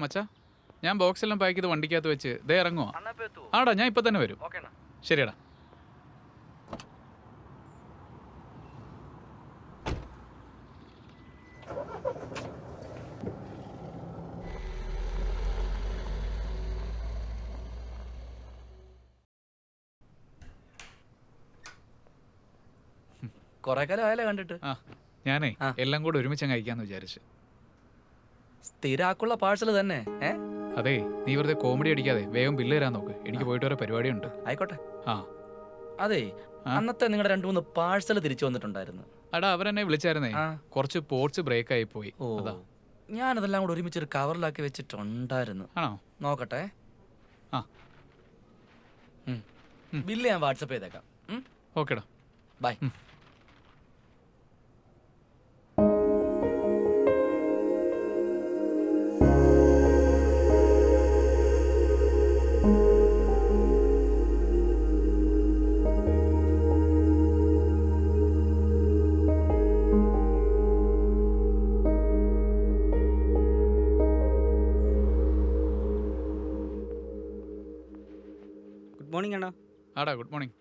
മച്ചാ, ഞാൻ ബോക്സ് എല്ലാം പാക്ക് ചെയ്ത് വണ്ടിക്കകത്ത് വെച്ച് ദേ ഇറങ്ങുവാ. ആടാ, ഞാൻ ഇപ്പൊ തന്നെ വരും. ശരിയടാ. കൊറേ കാലം ആയാലോ കണ്ടിട്ട്. ഞാനേ എല്ലാം കൂടെ ഒരുമിച്ച് കഴിക്കാന്ന് വിചാരിച്ചു. സ്ഥിരാക്കുള്ള പാഴ്സൽ തന്നെ. അതെ, നീ വെറുതെ കോമഡി അടിക്കാതെ വേഗം ബില്ല് തരാൻ നോക്ക്. എനിക്ക് പോയിട്ട് വരെ പരിപാടിയുണ്ട്. ആയിക്കോട്ടെ. ആ അതെ, അന്നത്തെ നിങ്ങളുടെ 2-3 പാഴ്സൽ തിരിച്ചു വന്നിട്ടുണ്ടായിരുന്നു. അടാ, അവരെന്നെ വിളിച്ചായിരുന്നേ. കുറച്ച് പോർട്സ് ബ്രേക്ക് ആയി പോയി. ഞാനതെല്ലാം കൂടെ ഒരുമിച്ചൊരു കവറിലാക്കി വെച്ചിട്ടുണ്ടായിരുന്നു. ആണോ? നോക്കട്ടെ. ബില്ല് ഞാൻ വാട്സപ്പ് ചെയ്തേക്കാം. ഓക്കെടാ, ബൈ. ഗുഡ് മോർണിംഗ് അണ്ണാ. ആടാ, ഗുഡ് മോർണിംഗ്.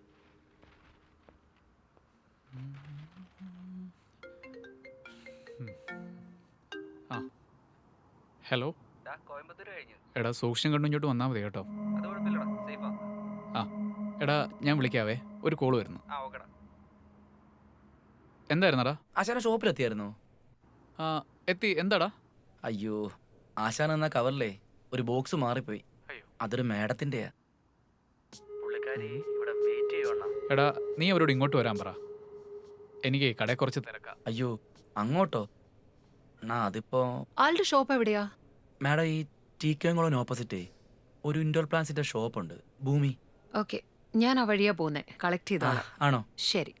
ഹലോ. എടാ, സൂക്ഷ്യം കണ്ടു ഇങ്ങോട്ട് വന്നാൽ മതി കേട്ടോ. ആ എടാ, ഞാൻ വിളിക്കാവേ, ഒരു കോള് വരുന്നു. എന്തായിരുന്നടാ? ആശാന ഷോപ്പിലെത്തിയായിരുന്നു. എത്തി. എന്താടാ? അയ്യോ, ആശാൻ എന്ന കവറിലേ ഒരു ബോക്സ് മാറിപ്പോയി. അതൊരു മേഡത്തിന്റെയാ. എടാ, നീ അവരോട് ഇങ്ങോട്ട് വരാൻ പറ. എനിക്ക് കടയിൽ കുറച്ച് തിരക്കാ. അയ്യോ, അങ്ങോട്ടോ? അതിപ്പോ ആളുടെ ഷോപ്പ് എവിടെയാ? മാഡം, ഈ ടീക്കോളന് ഓപ്പോസിറ്റേ ഒരു ഇൻഡോർ പ്ലാന്റ്സിന്റെ ഷോപ്പ് ഉണ്ട്, ഭൂമി. ഓക്കെ, ഞാൻ ആ വഴിയാ പോന്നെ. കളക്ട് ചെയ്തോളാം. ആണോ? ശരി.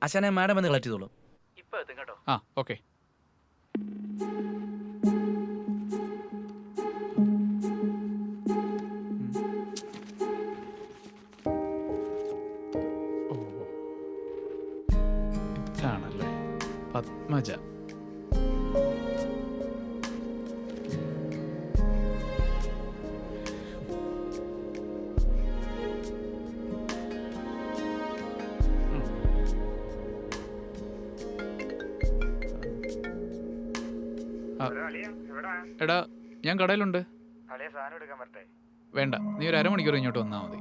ആശാനെ, മാഡം വന്ന് കളക്ട് ചെയ്തോളൂ. ഇപ്പൊ എത്തും കേട്ടോ. ഓക്കെ. ഇതാണല്ലേ പത്മജ. എടാ, ഞാൻ കടയിലുണ്ട്. വേണ്ട, നീ ഒരു അരമണിക്കൂർ ഇങ്ങോട്ട് വന്നാൽ മതി.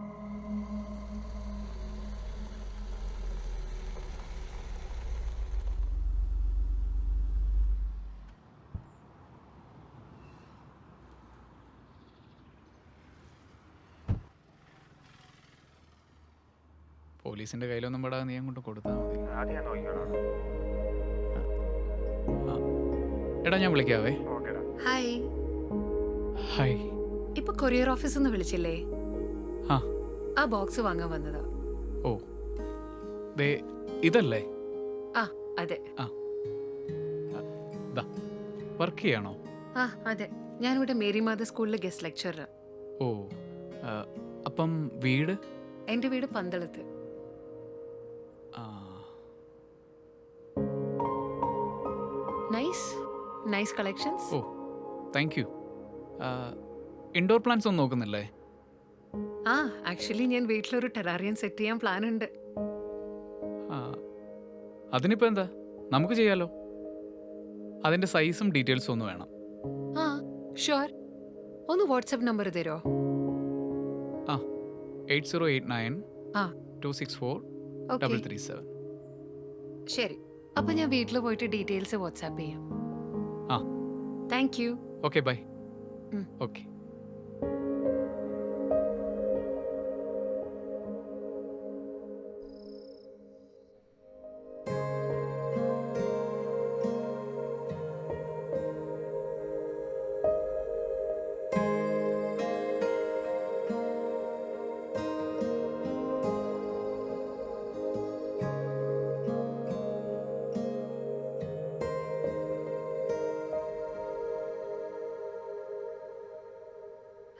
പോലീസിന്റെ കയ്യിലൊന്നും പെടാതെ നീ അങ്ങോട്ട് കൊടുത്താൽ മതി. എടാ, ഞാൻ വിളിക്കാവേ. ഹായ്. ഹായ്. ഇപ്പൊ കൊറിയർ ഓഫീസിൽ നിന്ന് വിളിച്ചില്ലേ? ആ ബോക്സ് വാങ്ങാൻ വന്നതാ. ഓ, ദേ ഇതല്ലേ? അതെ. വർക്ക് ചെയ്യാണോ? അതെ, ഞാനിവിടെ മേരി മാത സ്കൂളിലെ ഗസ്റ്റ് ലെക്ചറർ. ഓ, അപ്പം വീട്? എന്റെ വീട് പന്തളത്ത്. Nice collections. Oh, thank you. Indoor plants ഒന്നും നോക്കുന്നില്ലേ? ആക്ച്വലി ഞാൻ വീട്ടിലൊരു ടെറാറിയം സെറ്റ് ചെയ്യാൻ പ്ലാൻ ഉണ്ട്. അതിനിപ്പോ എന്താ, നമുക്ക് ചെയ്യാലോ. അതിന്റെ സൈസും ഡീറ്റെയിൽസും ഒന്ന് വേണം. ഷുവർ. ഒന്ന് വാട്സ്ആപ്പ് നമ്പർ തരോ? 8089 264 337. ശരി, അപ്പൊ ഞാൻ വീട്ടിൽ പോയിട്ട് ഡീറ്റെയിൽസ് വാട്സ്ആപ്പ് ചെയ്യാം. Thank you. Okay, bye. Okay.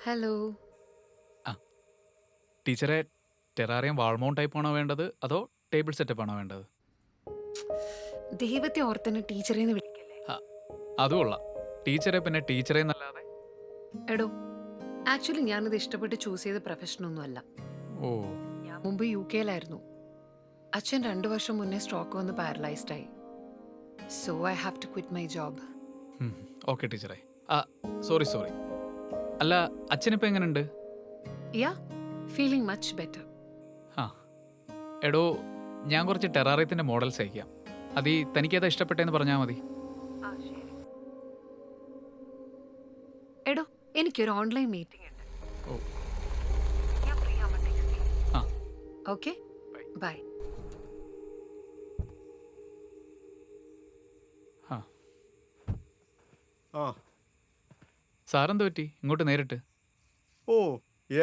Hello. ടീച്ചറെ ടെറാറിയം വാൾമോൺ ടൈപ്പ് ആണോ വേണ്ടത് അതോ ടേബിൾ സെറ്റപ്പ് ആണോ വേണ്ടത്? ദൈവത്തെ ഓർത്തന്നെ ടീച്ചറേന്ന് വിളിക്കല്ലേ. അതും കൊള്ളാം. ടീച്ചറെ പിന്നെ ടീച്ചറെ എന്നല്ലാതെ. എടോ, ആക്ച്വലി ഞാനിത് ഇഷ്ടപ്പെട്ട് ചൂസ് ചെയ്ത പ്രൊഫഷനൊന്നും അല്ല. ഓ, ഞാൻ മുമ്പ് UK-ലായിരുന്നു. അച്ഛൻ 2 വർഷം മുന്നേ സ്ട്രോക്ക് വന്ന് പാരലൈസ്ഡ് ആയി. So I have to quit my job. Okay ടീച്ചറെ. സോറി. അല്ല, അച്ഛനിപ്പോൾ എങ്ങനെയുണ്ട്? Yeah, feeling much better. എടോ, ഞാൻ കുറച്ച് ടെറാറിയത്തിൻ്റെ മോഡൽസ് അയക്കാം. അത് തനിക്കേതാ ഇഷ്ടപ്പെട്ടെന്ന് പറഞ്ഞാൽ മതി. എടോ, എനിക്കൊരു ഓൺലൈൻ മീറ്റിംഗ് ഉണ്ട്. ഓ, ഞാൻ ഫ്രീ ആവുമ്പോൾ ടെക്സ്റ്റ് ചെയ്യാം. ആ. Okay, by. സാറെന്ത് പറ്റി ഇങ്ങോട്ട് നേരിട്ട്? ഓ,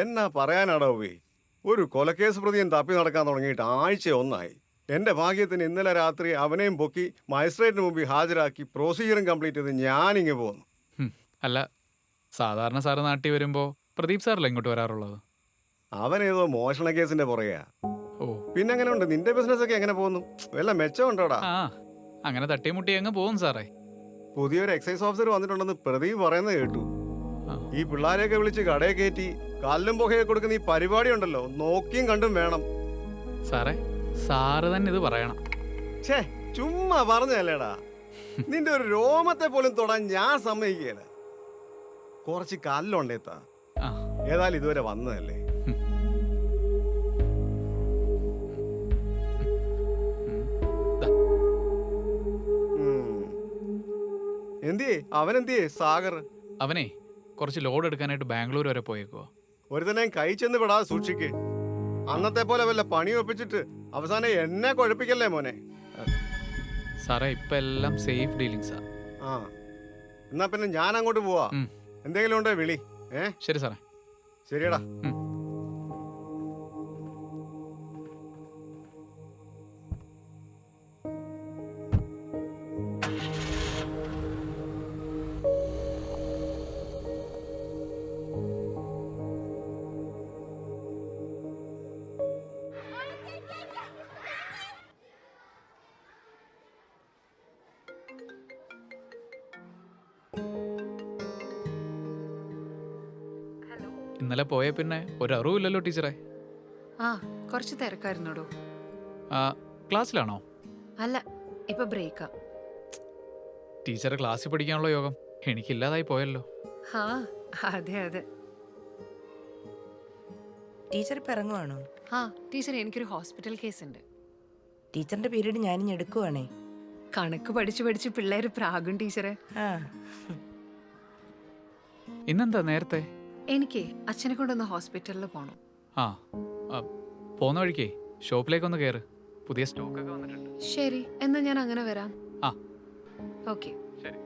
എന്നാ പറയാനാടാ പോയി. ഒരു കൊലക്കേസ് പ്രതിയും തപ്പി നടക്കാൻ തുടങ്ങിയിട്ട് ആഴ്ച ഒന്നായി. എൻ്റെ ഭാഗ്യത്തിന് ഇന്നലെ രാത്രി അവനെയും പൊക്കി മജിസ്ട്രേറ്റിന് മുമ്പിൽ ഹാജരാക്കി പ്രൊസീജിയറും കംപ്ലീറ്റ് ചെയ്ത് ഞാനിങ്ങ് പോന്നു. അല്ല, സാധാരണ സാറ് നാട്ടിൽ വരുമ്പോൾ പ്രദീപ് സാറല്ലേ ഇങ്ങോട്ട് വരാറുള്ളത്? അവനേതോ മോഷണ കേസിന്റെ പുറകെയാ. ഓ, പിന്നെ എങ്ങനെ ഉണ്ട് നിന്റെ ബിസിനസ് ഒക്കെ? എങ്ങനെ പോകുന്നു? വല്ല മെച്ചമുണ്ടോടാ? അങ്ങനെ തട്ടിമുട്ടി അങ്ങ് പോകും സാറേ. പുതിയൊരു എക്സൈസ് ഓഫീസർ വന്നിട്ടുണ്ടെന്ന് പ്രദീപ് പറയുന്നത് കേട്ടു. ഈ പിള്ളേരെയൊക്കെ വിളിച്ച് കടയെ കയറ്റി കല്ലും പുകയൊക്കെ കൊടുക്കുന്ന ഈ പരിപാടി ഉണ്ടല്ലോ, നോക്കിയും കണ്ടും വേണം. സാറേ, സാറ് തന്നെ ഇത് പറയണം. ഛേ, ചുമ്മാ പറഞ്ഞല്ലേടാ. നിന്റെ ഒരു രോമത്തെ പോലും തൊടാൻ ഞാൻ സമ്മതിക്കുകയില്ല. കുറച്ച് കല്ലുണ്ടേത്താ. ഏതായാലും ഇതുവരെ വന്നതല്ലേ. എന്തിയേ അവനെന്തിയേ സാഗർ? അവനെ കുറച്ച് ലോഡ് എടുക്കാനായിട്ട് ബാംഗ്ലൂർ വരെ പോയേക്കുവോ. ഒരു തന്നെ കൈ ചെന്ന് പെടാതെ സൂക്ഷിക്ക്. അന്നത്തെ പോലെ വല്ല പണി ഒപ്പിച്ചിട്ട് അവസാനം എന്നെ കുഴപ്പിക്കല്ലേ മോനെ. സാറേ, ഇപ്പം എല്ലാം സേഫ് ഡീലിങ്സാ. എന്നാ പിന്നെ ഞാൻ അങ്ങോട്ട് പോവാ. എന്തെങ്കിലും ഉണ്ടോ വിളി. ശരി സാറേ. ശരിയടാ. ഇന്നലെ പോയ പിന്നെ ഒരു അറിവില്ലല്ലോ ടീച്ചറെ. കുറച്ച് തിരക്കായിരുന്നോടോ. ക്ലാസ്സിലാണോ? അല്ല, ഇപ്പൊ ബ്രേക്കാ. ടീച്ചറെ ക്ലാസ്സിൽ പഠിക്കാനുള്ള യോഗം എനിക്കില്ലാതായി പോയല്ലോ. അതെ. ടീച്ചർ ഇപ്പം ഇറങ്ങുവാണോ? ടീച്ചർ, എനിക്കൊരു ഹോസ്പിറ്റൽ കേസ് ഉണ്ട്. ടീച്ചറിന്റെ പീരീഡ് ഞാനിഞ്ഞ് എടുക്കുവാണേ. കണക്ക് പഠിച്ച് പിള്ളേര് പ്രാകും ടീച്ചറെ. ഇന്നെന്താ നേരത്തെ? എനിക്ക് അച്ഛനെ കൊണ്ടൊന്ന് ഹോസ്പിറ്റലിൽ പോണം. പോന്ന വഴിക്കേ ഷോപ്പിലേക്കൊന്ന് കയറ്. പുതിയ സ്റ്റോക്ക് ഒക്കെ വന്നിട്ടുണ്ട്. ശരി, എന്നാ ഞാൻ അങ്ങനെ വരാം. ഓക്കെ. ശരി.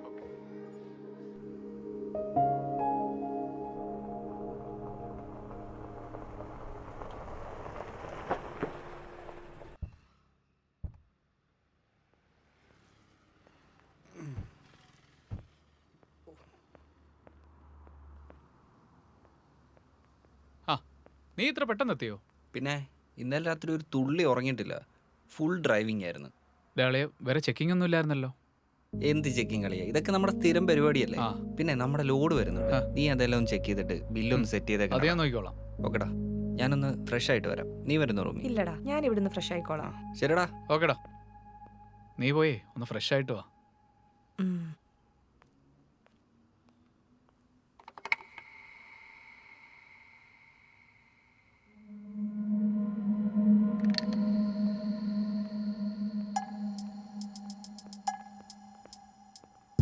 നീ ഇത്ര പെട്ടെന്ന് എത്തിയോ? പിന്നെ ഇന്നലെ രാത്രി ഒരു തുള്ളി ഉറങ്ങിയിട്ടില്ല. ഫുൾ ഡ്രൈവിംഗ് ആയിരുന്നു. വേറെ ചെക്കിംഗ് ഒന്നും ഇല്ലായിരുന്നല്ലോ. എന്ത് ചെക്കിങ് കളിയാ? ഇതൊക്കെ നമ്മുടെ സ്ഥിരം പരിപാടിയല്ലേ. പിന്നെ നമ്മുടെ ലോഡ് വരുന്നുണ്ട്. നീ അതെല്ലാം ഒന്ന് ചെക്ക് ചെയ്തിട്ട് ബില്ലൊന്ന് സെറ്റ് ചെയ്തേക്കാം. അത് ഞാൻ നോക്കിക്കോളാം. ഓക്കെടാ, ഞാനൊന്ന് ഫ്രഷ് ആയിട്ട് വരാം. നീ വരുന്നോ റൂമിൽ? ഇല്ലടാ, ഞാൻ ഇവിടുന്ന് ഫ്രഷ് ആയിക്കോളാം. ശരിടാ. ഓക്കെടാ, നീ പോയേ ഒന്ന് ഫ്രഷ് ആയിട്ട് വാ.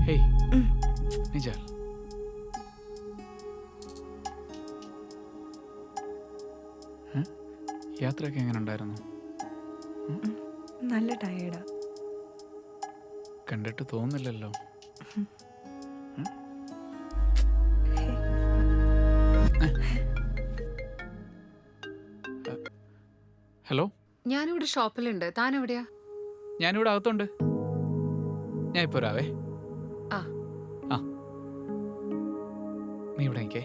ഹേയ് നിജാൽ, യാത്രയൊക്കെ എങ്ങനെ ഉണ്ടായിരുന്നു? നല്ല ടയേർഡാ. കണ്ടിട്ട് തോന്നില്ലല്ലോ. ഹലോ, ഞാനിവിടെ ഷോപ്പിലുണ്ട്. താൻ എവിടെയാ? ഞാനിവിടെ അകത്തുണ്ട്. ഞാൻ ഇപ്പോൾ വരാവേ. നീ ഇവിടെ നിൽക്കേ.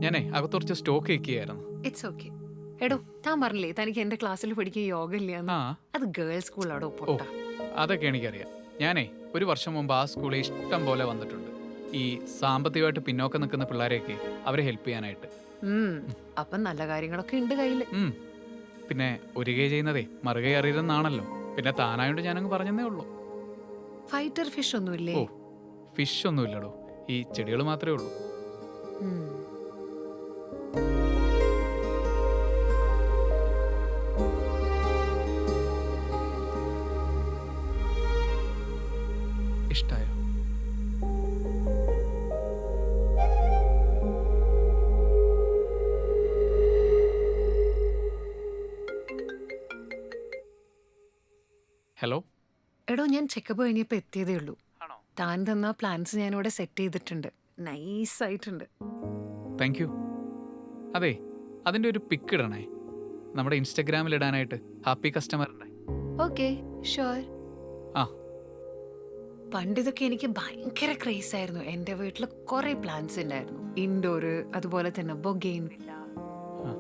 ഞാനേ അകത്ത് കുറച്ച് സ്റ്റോക്ക് വെക്കുകയായിരുന്നു. It's okay. എടോ, താൻ പറഞ്ഞില്ലേ തനിക്ക് എന്റെ ക്ലാസ്സിൽ പഠിക്കാൻ യോഗ ഇല്ലാന്ന്? ആ അത് ഗേൾസ് സ്കൂളാടോ ഓ പൊട്ട. അതൊക്കെ എനിക്കറിയാം. ഞാനേ ഒരു വർഷം മുമ്പ് ആ സ്കൂളിൽ ഇഷ്ടം പോലെ വന്നിട്ടുണ്ട്. ഈ സാമ്പത്തികമായിട്ട് പിന്നോക്കം നിൽക്കുന്ന പിള്ളേരെയൊക്കെ അവരെ ഹെൽപ്പ് ചെയ്യാനായിട്ട്. അപ്പം നല്ല കാര്യങ്ങളൊക്കെ ഉണ്ട് കയ്യില്. ഉം. പിന്നെ ഒരു കൈ ചെയ്യുന്നതേ മറുകൈ അറിയരുതെന്നാണല്ലോ. പിന്നെ താനായോണ്ട് ഞാനങ്ങ് പറഞ്ഞതേ ഉള്ളൂ. ഫൈറ്റർ ഫിഷ് ഒന്നുമില്ലേ? ഓ ഫിഷ് ഒന്നുമില്ലടോ, ഈ ചെടികൾ മാത്രമേ ഉള്ളൂ. ഉം. ഇഷ്ടായോ? ഹലോ. എടോ, ഞാൻ ചെക്കപ്പ് കഴിഞ്ഞപ്പോൾ എത്തിയതേ ഉള്ളൂ. ആണോ? താൻ തന്ന പ്ലാൻസ് ഞാനിവിടെ സെറ്റ് ചെയ്തിട്ടുണ്ട്. നൈസായിട്ടുണ്ട്. Thank you. അതെ, അതിൻ്റെ ഒരു പിക്ക് ഇടണേ നമ്മുടെ ഇൻസ്റ്റഗ്രാമിൽ ഇടാനായിട്ട്. ഹാപ്പി കസ്റ്റമറിൻ്റെ. Okay, sure. ആ പണ്ടിതൊക്കെ എനിക്ക് ഭയങ്കര ക്രേസ് ആയിരുന്നു. എൻ്റെ വീട്ടിൽ കുറെ പ്ലാന്റ്സ് ഉണ്ടായിരുന്നു. ഇൻഡോറ്, അതുപോലെ തന്നെ ബൊഗെയിൻവില്ല. ആ.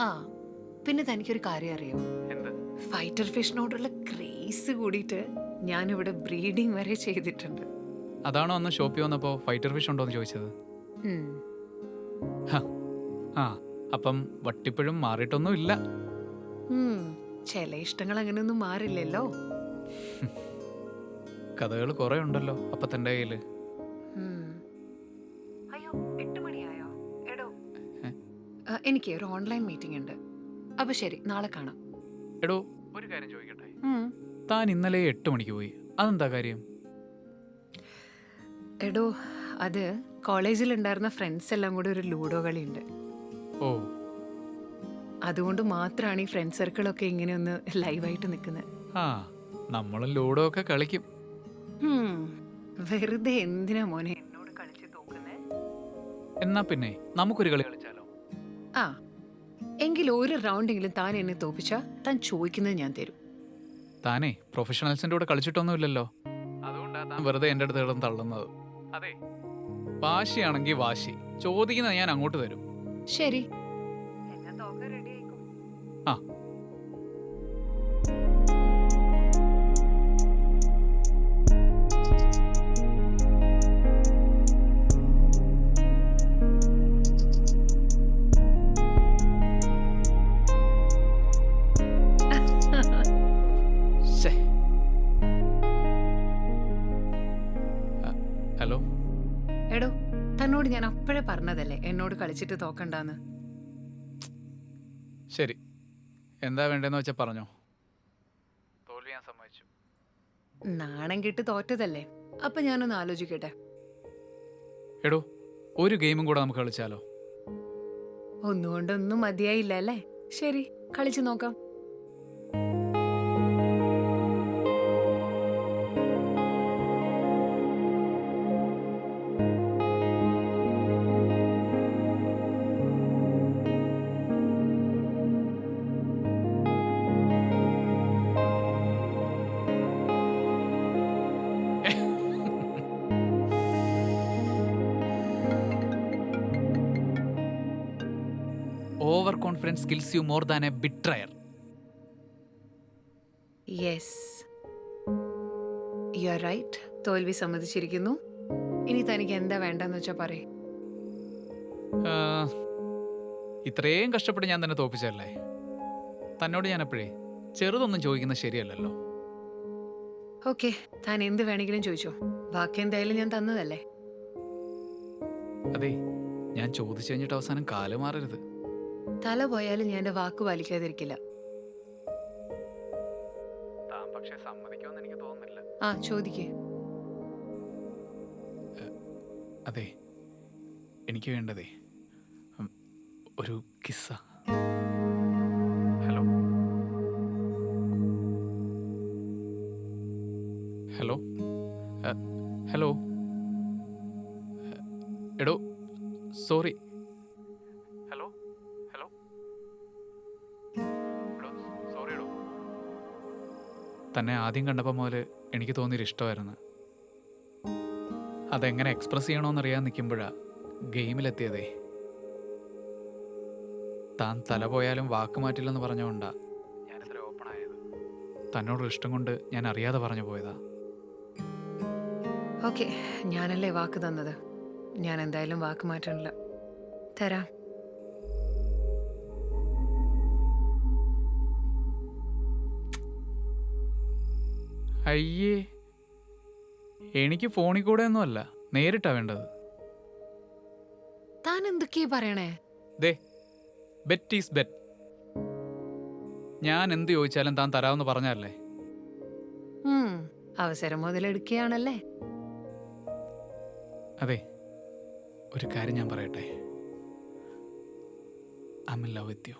ആ പിന്നെ തനിക്കൊരു കാര്യം അറിയോ? എന്ത്? ഫൈറ്റർ ഫിഷിനോടുള്ള ക്രേസ് കൂടിയിട്ട് ഞാനിവിടെ ബ്രീഡിംഗ് വരെ ചെയ്തിട്ടുണ്ട്. അതാണോ അന്ന് ഷോപ്പിൽ വന്നപ്പോൾ ഫൈറ്റർ ഫിഷ് ഉണ്ടോ എന്ന് ചോദിച്ചത്? ഉം. ഹ, ആ അപ്പം വട്ടിപ്പഴും മാറിയിട്ടൊന്നും ഇല്ല. ഉം. ചില ഇഷ്ടങ്ങൾ അങ്ങനെയൊന്നും മാറില്ലല്ലോ. കഥകൾ കുറേ ഉണ്ടല്ലോ അപ്പം തൻ്റെ കയ്യിൽ. അയ്യോ, 8 മണിയായോ? എടോ, ഏ? എനിക്ക് ഒരു ഓൺലൈൻ മീറ്റിംഗ് ഉണ്ട്. അപ്പൊ ശരി, നാളെ കാണാം. എടോ, ഒരു കാര്യം ചോദിക്കട്ടെ. താൻ ഇന്നലെ 8 മണിക്ക് പോയി, അതെന്താ കാര്യം? എടോ, അത് കോളേജിൽ ഉണ്ടായിരുന്ന ഫ്രണ്ട്സ് എല്ലാം കൂടി ഒരു ലൂഡോ കളിയുണ്ട്. ഓ അതുകൊണ്ട് മാത്രമാണ് ഈ ഫ്രണ്ട് സർക്കിളൊക്കെ ഇങ്ങനെ ഒന്ന് ലൈവായിട്ട് നിൽക്കുന്നത്. ആ നമ്മളും ലൂഡോ ഒക്കെ കളിക്കും. വെറുതെ എന്തിനാ മോനെ എന്നോട് കളിച്ച് തോക്കുന്നേ? എന്നാ പിന്നെ നമുക്കൊരു കളി കളിച്ചാലോ? ആ എങ്കിൽ ഒരു റൗണ്ടെങ്കിലും താൻ എന്നെ തോപ്പിച്ചാ താൻ ചോദിക്കുന്നത് ഞാൻ തരും. താനേ പ്രൊഫഷണൽസിന്റെ കൂടെ കളിച്ചിട്ടൊന്നുമില്ലല്ലോ, അതുകൊണ്ടാണ് താൻ വെറുതെ എൻ്റെ അടുത്ത് കിടന്ന് തള്ളുന്നത്. അതെ, വാശിയാണെങ്കിൽ വാശി ചോദിക്കുന്നത് ഞാൻ അങ്ങോട്ട് തരും. ശരി. ആ ഹലോ. എടോ, തന്നോട് ഞാൻ അപ്പോഴേ പറഞ്ഞതല്ലേ എന്നോട് കളിച്ചിട്ട് തോക്കണ്ടാന്ന്. ശരി, എന്താ വേണ്ടതെന്ന് വെച്ചാൽ പറഞ്ഞോ. തോൽവി ഞാൻ സമ്മതിച്ചു. നാണം കെട്ട് തോറ്റതല്ലേ, അപ്പൊ ഞാനൊന്ന് ആലോചിക്കട്ടെ. എടോ, ഒരു ഗെയിമും കൂടെ നമുക്ക് കളിച്ചാലോ? ഒന്നുകൊണ്ടൊന്നും മതിയായില്ല അല്ലേ? ശരി, കളിച്ചു നോക്കാം. Over confidence kills you more than a betrayer. Yes, you are right. തോൽവി സമ്മതിച്ചിരിക്കുന്നു. ഇനി തനിക്ക് എന്താ വേണ്ടെന്ന് വെച്ചാ പറയ്. ഇത്രയും കഷ്ടപ്പെട്ട് ഞാൻ തന്നെ തോപ്പിച്ചല്ലേ. തന്നോട് ഞാൻ എപ്പോഴേ ചെറുതൊന്നും ചോദിക്കുന്നത് ശരിയല്ലല്ലോ. ഓക്കെ, താൻ എന്ത് വേണമെങ്കിലും ചോദിച്ചോ. ബാക്കി എന്തായാലും ഞാൻ തന്നതല്ലേ. അതെ, ഞാൻ ചോദിച്ചു കഴിഞ്ഞിട്ട് അവസാനം കാല് മാറരുത്. തല പോയാലും ഞാൻ എൻ്റെ വാക്ക് പാലിക്കാതിരിക്കില്ല. താൻ പക്ഷേ സമ്മതിക്കുമെന്ന് എനിക്ക് തോന്നുന്നില്ല. ആ ചോദിക്കേ. അതെ, എനിക്ക് വേണ്ടതേ ഒരു കിസ്സ. Hello hello hello. എടോ സോറി. Hello hello. എടോ സോറി എടോ. തന്നെ ആദ്യം കണ്ടപ്പോൾ മുതൽ എനിക്ക് തോന്നിയൊരു ഇഷ്ടമായിരുന്നു. അതെങ്ങനെ എക്സ്പ്രസ് ചെയ്യണമെന്നറിയാൻ നിൽക്കുമ്പോഴാണ് ഗെയിമിലെത്തിയതേ. താൻ തല പോയാലും വാക്ക് മാറ്റില്ലെന്ന് പറഞ്ഞുകൊണ്ടാ ഞാനിത്ര ഓപ്പൺ ആയത്. തന്നോടുള്ള ഇഷ്ടം കൊണ്ട് ഞാൻ അറിയാതെ പറഞ്ഞു പോയതാ. ഓക്കെ, ഞാനല്ലേ വാക്ക് തന്നത്. ഞാൻ എന്തായാലും വാക്ക് മാറ്റണില്ല. തരാം. അയ്യേ, എനിക്ക് ഫോണിൽ കൂടെ ഒന്നും അല്ല, നേരിട്ടാ വേണ്ടത്. താൻ എന്തൊക്കെയാ പറയണേ? ദേ, ബെറ്റ് ഈസ് ബെറ്റ്. ഞാൻ എന്ത് ചോദിച്ചാലും താൻ തരാമെന്ന് പറഞ്ഞല്ലേ. അവസരം മുതലെടുക്കുകയാണല്ലേ. അതെ, ഒരു കാര്യം ഞാൻ പറയട്ടെ. I am in love with you.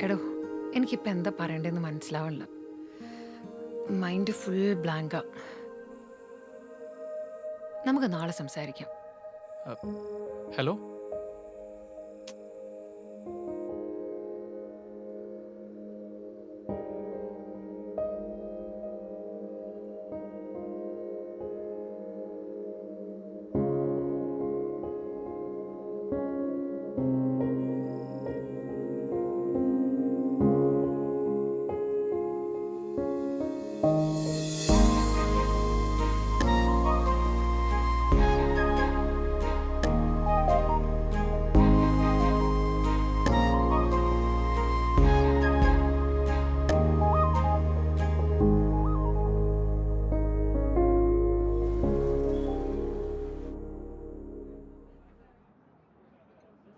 എടോ, എനിക്കിപ്പോൾ എന്താ പറയണ്ടതെന്ന് മനസ്സിലാവണില്ല. മൈൻഡ് ഫുൾ ബ്ലാങ്കാ. നമുക്ക് നാളെ സംസാരിക്കാം. ഹലോ,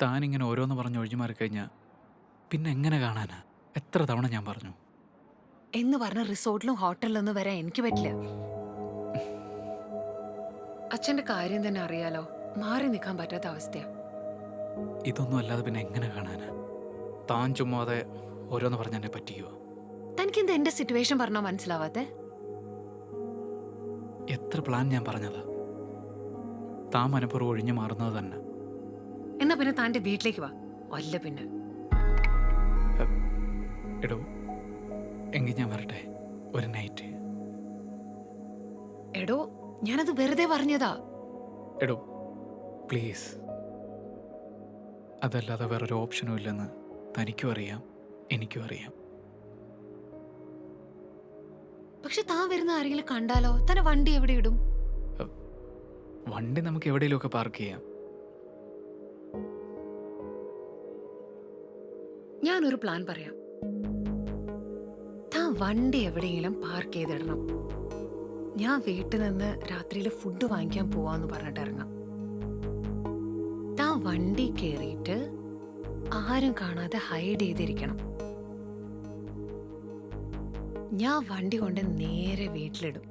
താനിങ്ങനെ ഓരോന്ന് പറഞ്ഞ് ഒഴിഞ്ഞു മാറിക്കഴിഞ്ഞാൽ പിന്നെ എങ്ങനെ കാണാനാ? എത്ര തവണ ഞാൻ പറഞ്ഞു. എന്ന് പറഞ്ഞ റിസോർട്ടിലും ഹോട്ടലിലൊന്നും വരാൻ എനിക്ക് പറ്റില്ല. അച്ഛന്റെ കാര്യം തന്നെ അറിയാലോ, മാറി നിൽക്കാൻ പറ്റാത്ത അവസ്ഥയാ. ഇതൊന്നും അല്ലാതെ പിന്നെ എങ്ങനെ കാണാനാ? താൻ ചുമ്മാതെ ഓരോന്ന് പറഞ്ഞ് എന്നെ പറ്റിയോ? തനിക്കെന്താ എന്റെ സിറ്റുവേഷൻ പറഞ്ഞാ മനസ്സിലാവാത്തെ? എത്ര പ്ലാൻ ഞാൻ പറഞ്ഞതാ. താൻ മനപ്പുറം ഒഴിഞ്ഞു മാറുന്നത് തന്നെ. എന്നാ പിന്നെ താൻ്റെ വീട്ടിലേക്ക് വാ. അല്ല പിന്നെ എടോ, എങ്കിൽ ഞാൻ വരട്ടെ ഒരു നൈറ്റ്. എടോ, ഞാനത് വെറുതെ പറഞ്ഞതാ. എടോ പ്ലീസ്. അതല്ലാതെ വേറൊരു ഓപ്ഷനും ഇല്ലെന്ന് തനിക്കും അറിയാം, എനിക്കും അറിയാം. പക്ഷെ താൻ വരുന്ന ആരെങ്കിലും കണ്ടാലോ? തന്നെ വണ്ടി എവിടെ ഇടും? വണ്ടി നമുക്ക് എവിടെയെങ്കിലുമൊക്കെ പാർക്ക് ചെയ്യാം. ഞാനൊരു പ്ലാൻ പറയാം. താൻ വണ്ടി എവിടെയെങ്കിലും പാർക്ക് ചെയ്തിടണം. ഞാൻ വീട്ടിൽ നിന്ന് രാത്രിയിൽ ഫുഡ് വാങ്ങിക്കാൻ പോവാന്ന് പറഞ്ഞിട്ട് ഇറങ്ങാം. താൻ വണ്ടി കയറിയിട്ട് ആരും കാണാതെ ഹൈഡ് ചെയ്തിരിക്കണം. ഞാൻ വണ്ടി കൊണ്ട് നേരെ വീട്ടിലിടും.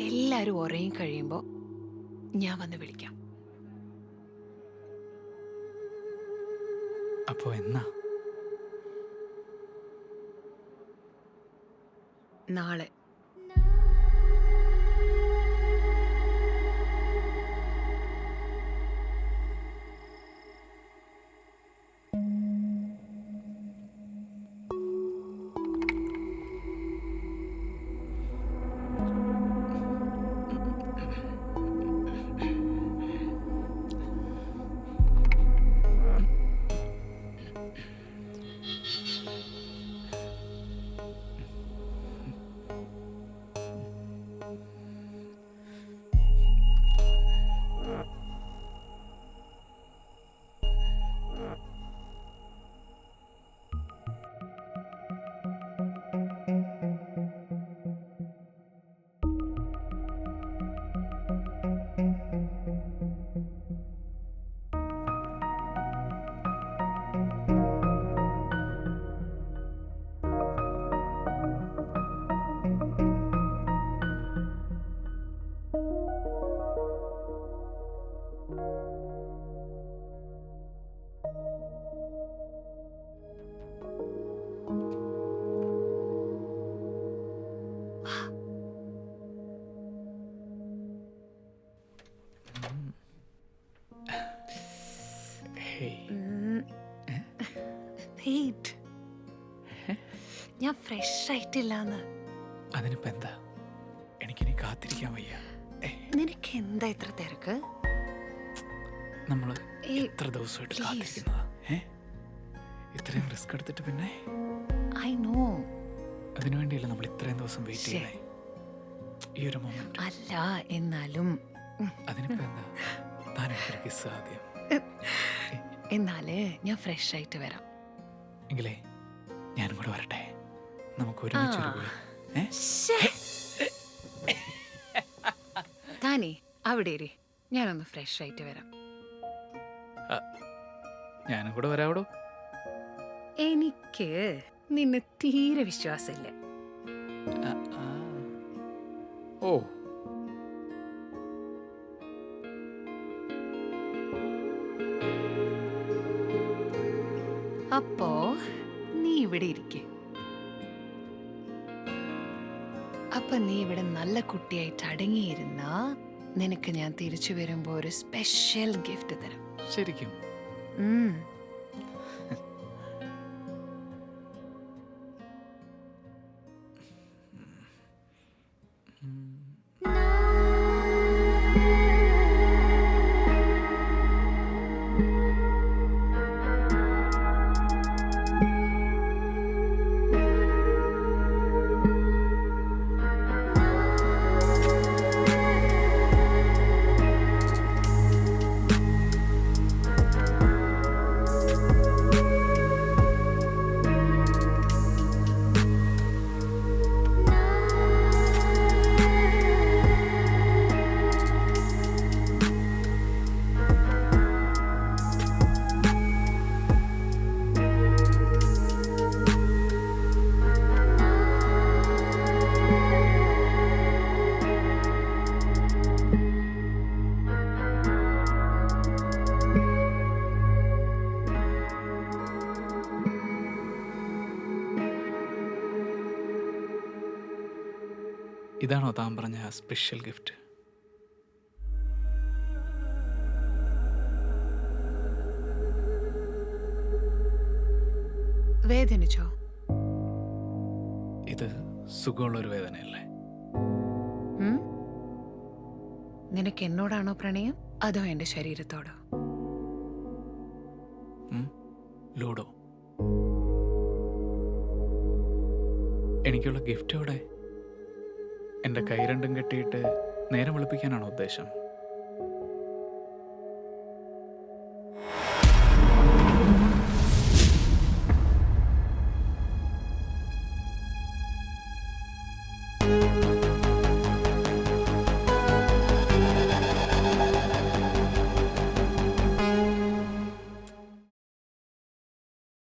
എല്ലാരും ഉറങ്ങി കഴിയുമ്പോ ഞാൻ വന്ന് വിളിക്കാം. അപ്പോ എന്നാ? നാളെ. Wait. ഞാൻ ഫ്രഷ് ആയിട്ടില്ലാന്ന്. അതിനിപ്പോ എന്താ? എനിക്കിനി കാത്തിരിക്കാൻ വയ്യ. നിനക്ക് എന്താ ഇത്ര തിരക്ക്? നമ്മൾ ഏയ്, എത്ര ദിവസമായിട്ട് please. കാത്തിരിക്കുന്നത്? ഇത്രയും റിസ്ക് എടുത്തിട്ട് പിന്നെ ഐ നോ. അതിനുവേണ്ടിയല്ല നമ്മൾ ഇത്രയും ദിവസം വെയിറ്റ് ശ്ശേ. ചെയ്യണേ. ഈ ഒരു മൊമെന്റ്. അല്ല എന്നാലും അതിനിപ്പോ എന്താ? താൻ എനിക്കൊരു കിസ് ആദ്യം. എന്നാല് ഞാൻ ഫ്രഷ് ആയിട്ട് വരാം. എങ്കിലേ ഞാനും കൂടെ വരട്ടെ, നമുക്ക് ഒരുമിച്ച് ഒരു ആ. കുളി. ശ്ശേ. താനേ അവിടെ ഇരി, ഞാനൊന്ന് ഫ്രഷ് ആയിട്ട് വരാം. ഞാനും കൂടെ വരാവടോ. എനിക്ക് നിന്നെ തീരെ വിശ്വാസമില്ല. ഓ, അപ്പോ നീ ഇവിടെ ഇരിക്കെ. അപ്പൊ നീ ഇവിടെ നല്ല കുട്ടിയായിട്ട് അടങ്ങിയിരുന്ന നിനക്ക് ഞാൻ തിരിച്ചു വരുമ്പോ ഒരു സ്പെഷ്യൽ ഗിഫ്റ്റ് തരാം. ശരിക്കും? ഉം. ഇതാണോ താൻ പറഞ്ഞ സ്പെഷ്യൽ ഗിഫ്റ്റ്? വേദനിച്ചോ? ഇത് സുഖമുള്ളൊരു വേദനയല്ലേ? ഉം? നിനക്ക് എന്നോടാണോ പ്രണയം അതോ എന്റെ ശരീരത്തോടോ? ലൂഡോ. എനിക്കുള്ള ഗിഫ്റ്റ് എവിടെ? എൻ്റെ കൈ രണ്ടും കെട്ടിയിട്ട് നേരം വെളുപ്പിക്കാനാണോ ഉദ്ദേശം?